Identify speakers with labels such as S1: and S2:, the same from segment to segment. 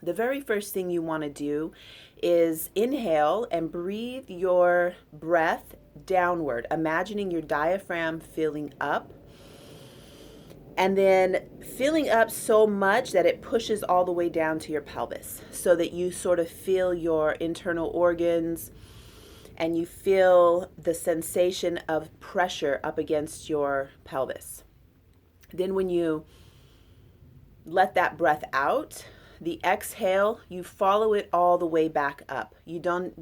S1: The very first thing you want to do is inhale and breathe your breath downward, imagining your diaphragm filling up and then filling up so much that it pushes all the way down to your pelvis so that you sort of feel your internal organs and you feel the sensation of pressure up against your pelvis. Then when you let that breath out, the exhale, you follow it all the way back up. You don't,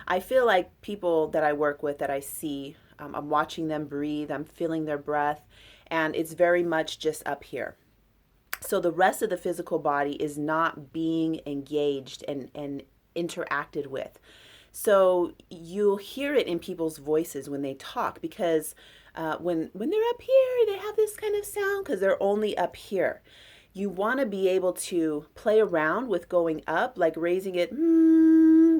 S1: I feel like people that I work with, that I see, I'm watching them breathe, I'm feeling their breath, and it's very much just up here. So the rest of the physical body is not being engaged and interacted with. So you'll hear it in people's voices when they talk, because when they're up here, they have this kind of sound because they're only up here. You want to be able to play around with going up, like raising it,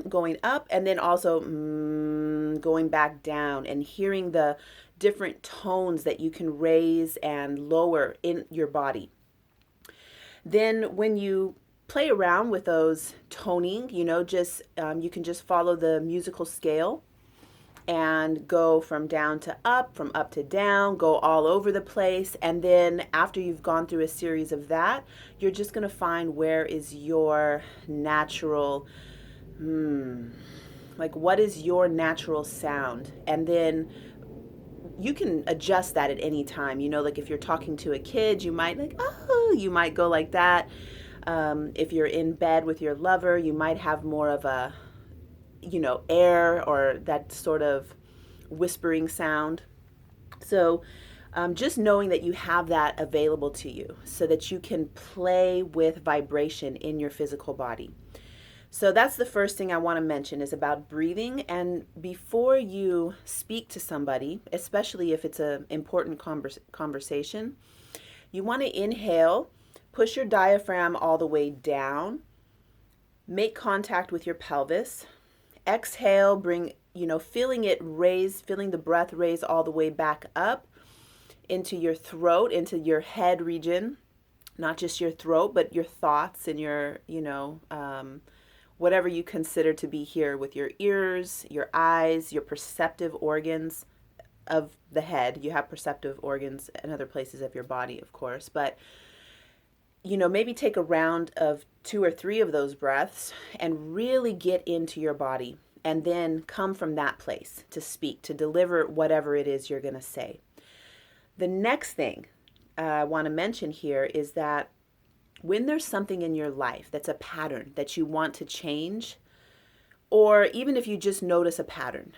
S1: going up, and then also going back down, and hearing the different tones that you can raise and lower in your body. Then when you play around with those toning, just you can just follow the musical scale and go from down to up, from up to down, go all over the place. And then after you've gone through a series of that, you're just going to find where is your natural, like what is your natural sound? And then you can adjust that at any time. Like if you're talking to a kid, you might you might go like that. If you're in bed with your lover, you might have more of a, air or that sort of whispering sound. So just knowing that you have that available to you so that you can play with vibration in your physical body. So that's the first thing I want to mention is about breathing. And before you speak to somebody, especially if it's an important conversation, you want to inhale, push your diaphragm all the way down, make contact with your pelvis. Exhale, bring, feeling it raise, feeling the breath raise all the way back up into your throat, into your head region, not just your throat, but your thoughts and your, whatever you consider to be here with your ears, your eyes, your perceptive organs of the head. You have perceptive organs in other places of your body, of course, but maybe take a round of 2 or 3 of those breaths and really get into your body, and then come from that place to speak, to deliver whatever it is you're going to say. The next thing I want to mention here is that when there's something in your life that's a pattern that you want to change, or even if you just notice a pattern,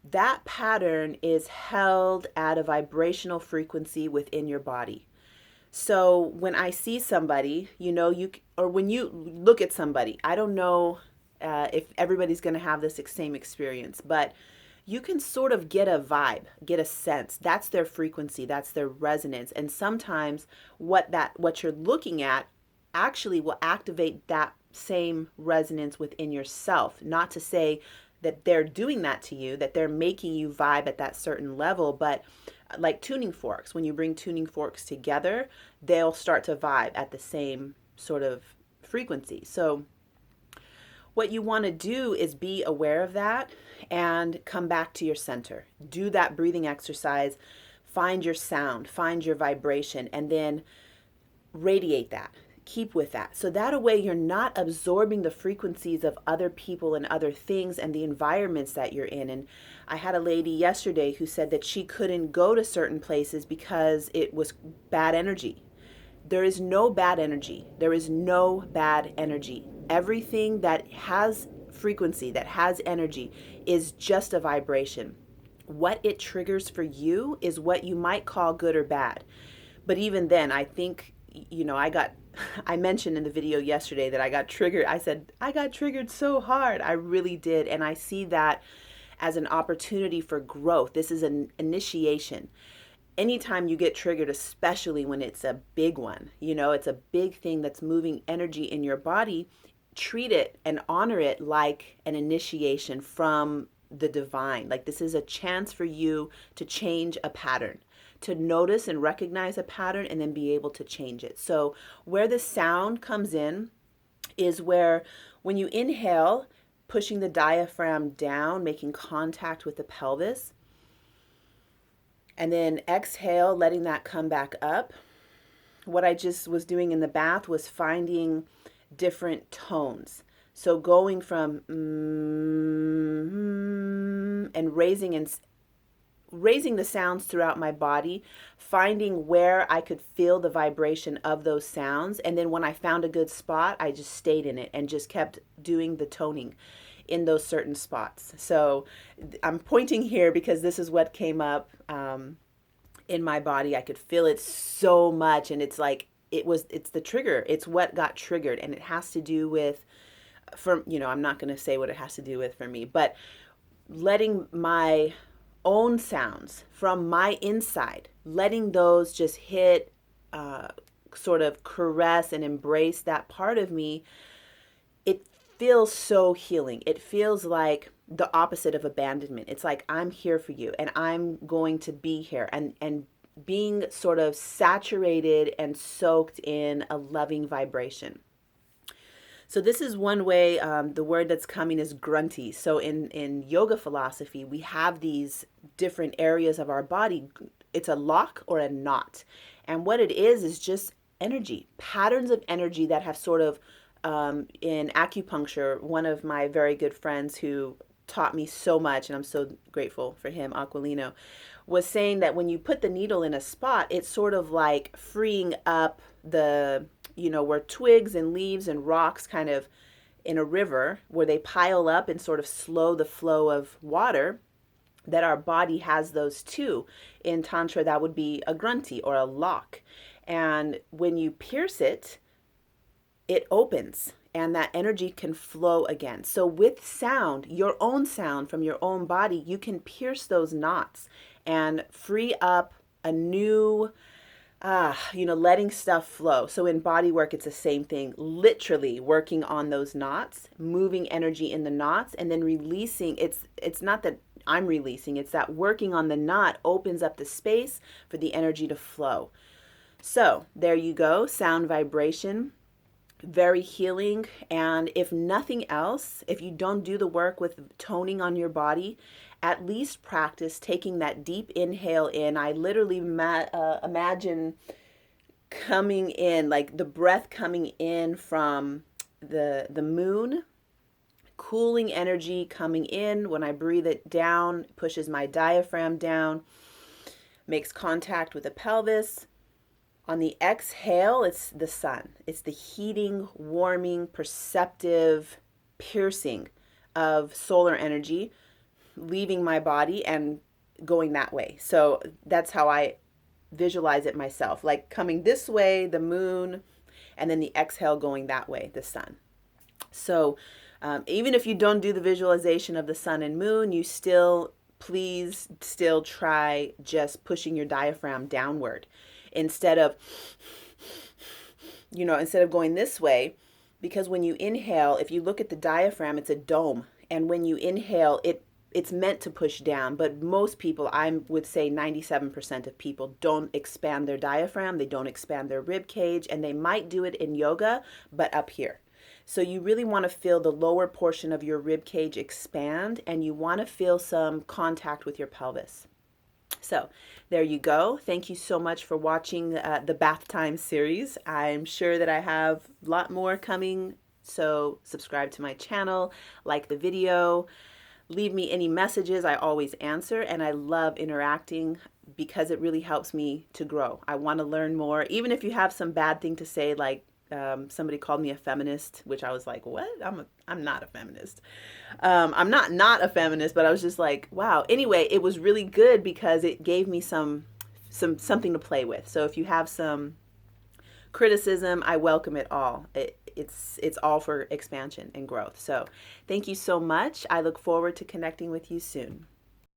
S1: that pattern is held at a vibrational frequency within your body. So when I see somebody, or when you look at somebody, I don't know if everybody's going to have this same experience, but you can sort of get a vibe, get a sense. That's their frequency, that's their resonance. And sometimes what you're looking at actually will activate that same resonance within yourself. Not to say that they're doing that to you, that they're making you vibe at that certain level, but like tuning forks, when you bring tuning forks together, they'll start to vibe at the same sort of frequency. So what you want to do is be aware of that and come back to your center. Do that breathing exercise, find your sound, find your vibration, and then radiate that. Keep with that. So that way you're not absorbing the frequencies of other people and other things and the environments that you're in. And I had a lady yesterday who said that she couldn't go to certain places because it was bad energy. There is no bad energy. There is no bad energy. Everything that has frequency, that has energy, is just a vibration. What it triggers for you is what you might call good or bad. But even then, I think, I mentioned in the video yesterday that I got triggered. I said, I got triggered so hard. I really did. And I see that as an opportunity for growth. This is an initiation. Anytime you get triggered, especially when it's a big one, it's a big thing that's moving energy in your body, treat it and honor it like an initiation from the divine. Like this is a chance for you to change a pattern, to notice and recognize a pattern and then be able to change it. So where the sound comes in, is where when you inhale, pushing the diaphragm down, making contact with the pelvis, and then exhale, letting that come back up. What I just was doing in the bath was finding different tones. So going from and raising the sounds throughout my body, finding where I could feel the vibration of those sounds. And then when I found a good spot, I just stayed in it and just kept doing the toning in those certain spots. So I'm pointing here because this is what came up in my body. I could feel it so much. And it's like, it's the trigger. It's what got triggered. And it has to do with, I'm not going to say what it has to do with for me, but letting my own sounds from my inside, letting those just hit, sort of caress and embrace that part of me, it feels so healing. It feels like the opposite of abandonment. It's like, I'm here for you and I'm going to be here, and being sort of saturated and soaked in a loving vibration. So this is one way. The word that's coming is grunty. So in yoga philosophy, we have these different areas of our body. It's a lock or a knot. And what it is just energy, patterns of energy that have sort of, in acupuncture, one of my very good friends who taught me so much, and I'm so grateful for him, Aquilino, was saying that when you put the needle in a spot, it's sort of like freeing up where twigs and leaves and rocks kind of in a river where they pile up and sort of slow the flow of water, that our body has those too. In Tantra, that would be a grunty or a lock. And when you pierce it, it opens and that energy can flow again. So with sound, your own sound from your own body, you can pierce those knots and free up a new, letting stuff flow. So in body work, it's the same thing, literally working on those knots, moving energy in the knots, and then releasing. It's not that I'm releasing, it's that working on the knot opens up the space for the energy to flow. So there you go, sound vibration, very healing. And if nothing else, if you don't do the work with toning on your body, at least practice taking that deep inhale in. I literally imagine coming in, like the breath coming in from the moon, cooling energy coming in. When I breathe it down, it pushes my diaphragm down, makes contact with the pelvis. On the exhale, it's the sun. It's the heating, warming, perceptive, piercing of solar energy leaving my body and going that way. So that's how I visualize it myself, like coming this way, the moon, and then the exhale going that way, the sun. So even if you don't do the visualization of the sun and moon, you please still try just pushing your diaphragm downward instead of going this way. Because when you inhale, if you look at the diaphragm, it's a dome. And when you inhale, it's meant to push down, but most people, I would say 97% of people, don't expand their diaphragm, they don't expand their rib cage, and they might do it in yoga, but up here. So you really want to feel the lower portion of your rib cage expand, and you want to feel some contact with your pelvis. So there you go. Thank you so much for watching the Bath Time series. I'm sure that I have a lot more coming, so subscribe to my channel, like the video. Leave me any messages. I always answer, and I love interacting because it really helps me to grow. I want to learn more. Even if you have some bad thing to say, like somebody called me a feminist, which I was like, what? I'm not a feminist. I'm not a feminist, but I was just like, wow. Anyway, it was really good because it gave me something to play with. So if you have some criticism, I welcome it all. It's all for expansion and growth. So thank you so much. I look forward to connecting with you soon.